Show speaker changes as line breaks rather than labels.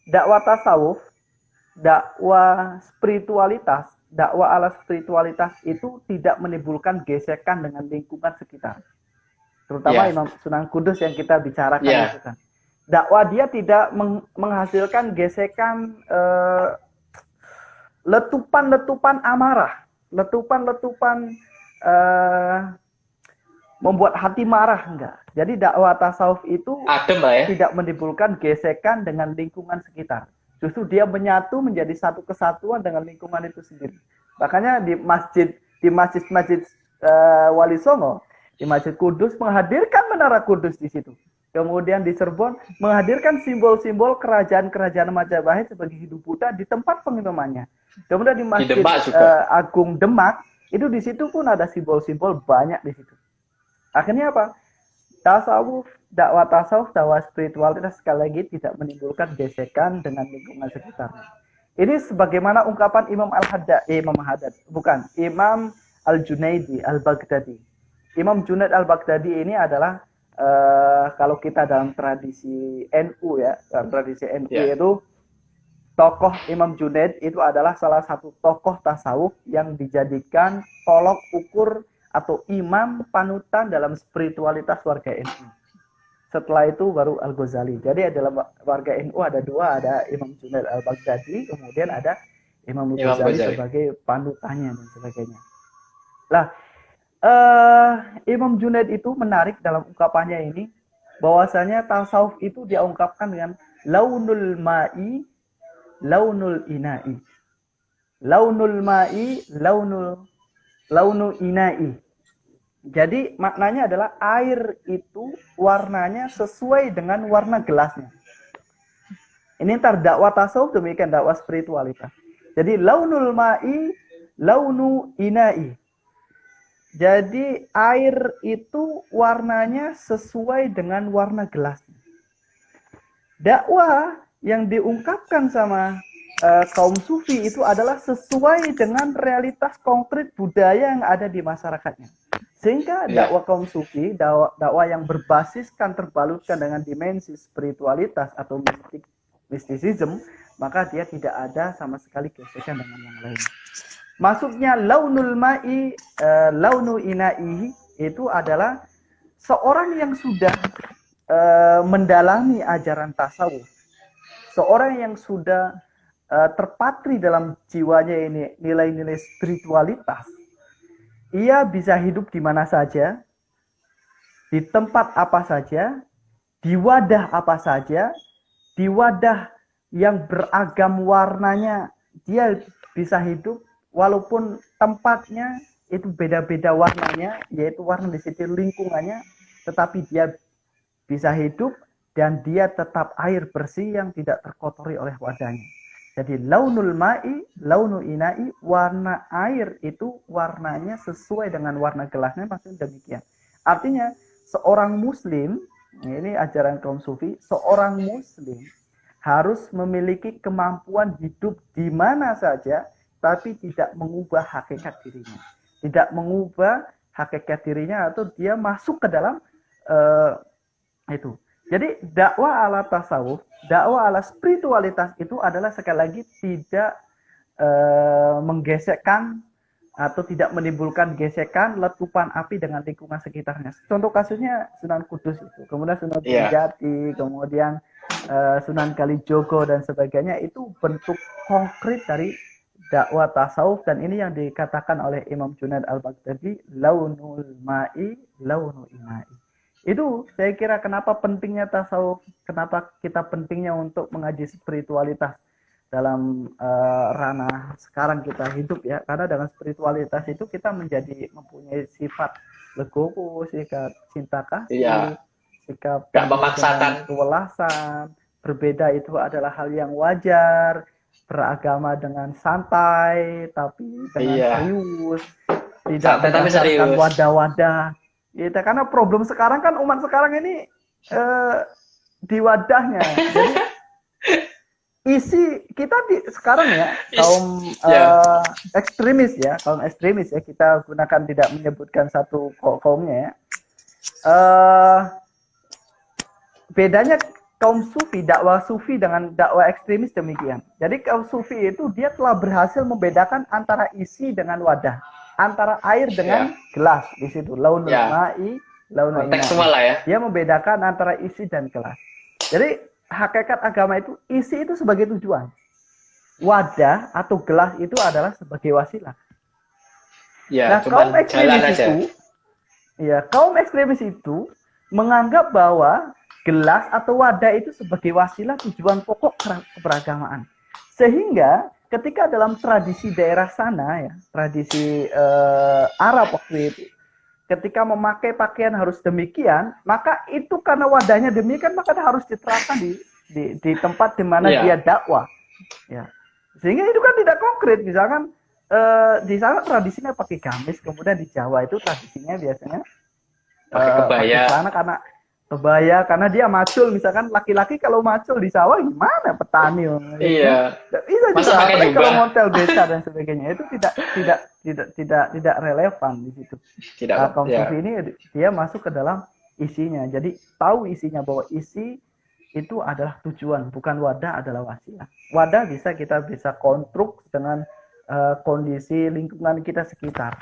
dakwah tasawuf, dakwah spiritualitas, dakwah ala spiritualitas itu tidak menimbulkan gesekan dengan lingkungan sekitar. Terutama Imam Sunan Kudus yang kita bicarakan itu kan. Dakwah dia tidak menghasilkan gesekan letupan-letupan amarah, letupan-letupan membuat hati marah, enggak. Jadi dakwah tasawuf itu tidak menimbulkan gesekan dengan lingkungan sekitar. Justru dia menyatu menjadi satu kesatuan dengan lingkungan itu sendiri. Makanya di masjid Wali Songo, di Masjid Kudus menghadirkan menara Kudus di situ. Kemudian di Cirebon menghadirkan simbol-simbol kerajaan-kerajaan Majapahit sebagai hidup Buddha di tempat penginamannya. Kemudian di Masjid Agung Demak itu di situ pun ada simbol-simbol banyak di situ. Akhirnya apa? Tasawuf, dakwah spiritualitas sekali lagi tidak menimbulkan gesekan dengan lingkungan sekitarnya. Ini sebagaimana ungkapan Imam Al-Junaidi Al-Baghdadi. Imam Junaid Al-Baghdadi ini adalah kalau kita dalam tradisi NU ya, dalam tradisi NU itu tokoh Imam Junaid itu adalah salah satu tokoh tasawuf yang dijadikan tolok ukur atau imam panutan dalam spiritualitas warga NU. Setelah itu baru Al-Ghazali. Jadi dalam warga NU ada dua, ada Imam Junaid Al-Baghdadi, kemudian ada Imam Ghazali sebagai panutannya dan sebagainya. Lah, Imam Junaid itu menarik dalam ungkapannya ini, bahwasanya tasawuf itu dia ungkapkan dengan launul ma'i, launul ina'i. Launul ma'i, launu ina'i. Jadi maknanya adalah air itu warnanya sesuai dengan warna gelasnya. Ini ntar dakwah tasawuf demikian dakwah spiritualitas. Jadi launul ma'i, launu ina'i. Jadi air itu warnanya sesuai dengan warna gelasnya. Dakwah yang diungkapkan sama kaum sufi itu adalah sesuai dengan realitas konkret budaya yang ada di masyarakatnya. Sehingga dakwah kaum sufi, dakwah yang berbasiskan terbalutkan dengan dimensi spiritualitas atau mistisism, maka dia tidak ada sama sekali gesekan dengan yang lain. Maksudnya launul ma'i, launu ina'ihi itu adalah seorang yang sudah mendalami ajaran tasawuf, seorang yang sudah terpatri dalam jiwanya ini nilai-nilai spiritualitas. Ia bisa hidup di mana saja, di tempat apa saja, di wadah apa saja, di wadah yang beragam warnanya, dia bisa hidup walaupun tempatnya itu beda-beda warnanya, yaitu warna di situ lingkungannya, tetapi dia bisa hidup dan dia tetap air bersih yang tidak terkotori oleh wadahnya. Jadi launul ma'i, launu ina'i, warna air itu warnanya sesuai dengan warna gelasnya, maksudnya demikian. Artinya seorang muslim, ini ajaran kaum sufi, seorang muslim harus memiliki kemampuan hidup di mana saja, tapi tidak mengubah hakikat dirinya. Tidak mengubah hakikat dirinya atau dia masuk ke dalam itu. Jadi dakwah ala tasawuf, dakwah ala spiritualitas itu adalah sekali lagi tidak menggesekkan atau tidak menimbulkan gesekan letupan api dengan lingkungan sekitarnya. Contoh kasusnya Sunan Kudus itu, kemudian Sunan Trijati, kemudian Sunan Kalijogo dan sebagainya, itu bentuk konkret dari dakwah tasawuf, dan ini yang dikatakan oleh Imam Junaid Al-Baghdadi, launul ma'i, launu ina'i. Itu saya kira kenapa pentingnya tasawuf, kenapa kita pentingnya untuk mengaji spiritualitas dalam ranah sekarang kita hidup ya, karena dengan spiritualitas itu kita mempunyai sifat legowo, sikap cinta kasih, sikap memaksakan kewelasan, berbeda itu adalah hal yang wajar, beragama dengan santai tapi dengan serius, tidak berdasarkan wadah-wadah. Ya, karena problem sekarang kan umat sekarang ini di wadahnya. Jadi isi kita sekarang ya kaum ekstremis ya, kita gunakan tidak menyebutkan satu kaumnya ya. Bedanya kaum sufi, dakwah sufi dengan dakwah ekstremis demikian. Jadi kaum sufi itu dia telah berhasil membedakan antara isi dengan wadah, antara air dengan gelas di situ. Launul ma'i, launul
kontekstual lah ya.
Dia membedakan antara isi dan gelas. Jadi hakikat agama itu isi itu sebagai tujuan. Wadah atau gelas itu adalah sebagai wasilah.
Ya,
nah, kaum ekstremis itu menganggap bahwa gelas atau wadah itu sebagai wasilah tujuan pokok keberagamaan. Sehingga ketika dalam tradisi daerah sana ya, tradisi Arab waktu itu, ketika memakai pakaian harus demikian, maka itu karena wadahnya demikian, maka harus diterapkan di tempat di mana dia dakwah. Ya. Sehingga itu kan tidak konkret. Misalkan di sana tradisinya pakai gamis, kemudian di Jawa itu tradisinya biasanya
pakai kebaya.
Karena kebaya, karena dia macul, misalkan laki-laki kalau macul di sawah gimana, petani.
Iya.
Bisa juga, apalagi kalau hotel desa dan sebagainya, itu tidak relevan di situ. Kaum sufi ini dia masuk ke dalam isinya. Jadi tahu isinya bahwa isi itu adalah tujuan, bukan wadah adalah wasilah. Wadah kita bisa konstruk dengan kondisi lingkungan kita sekitar.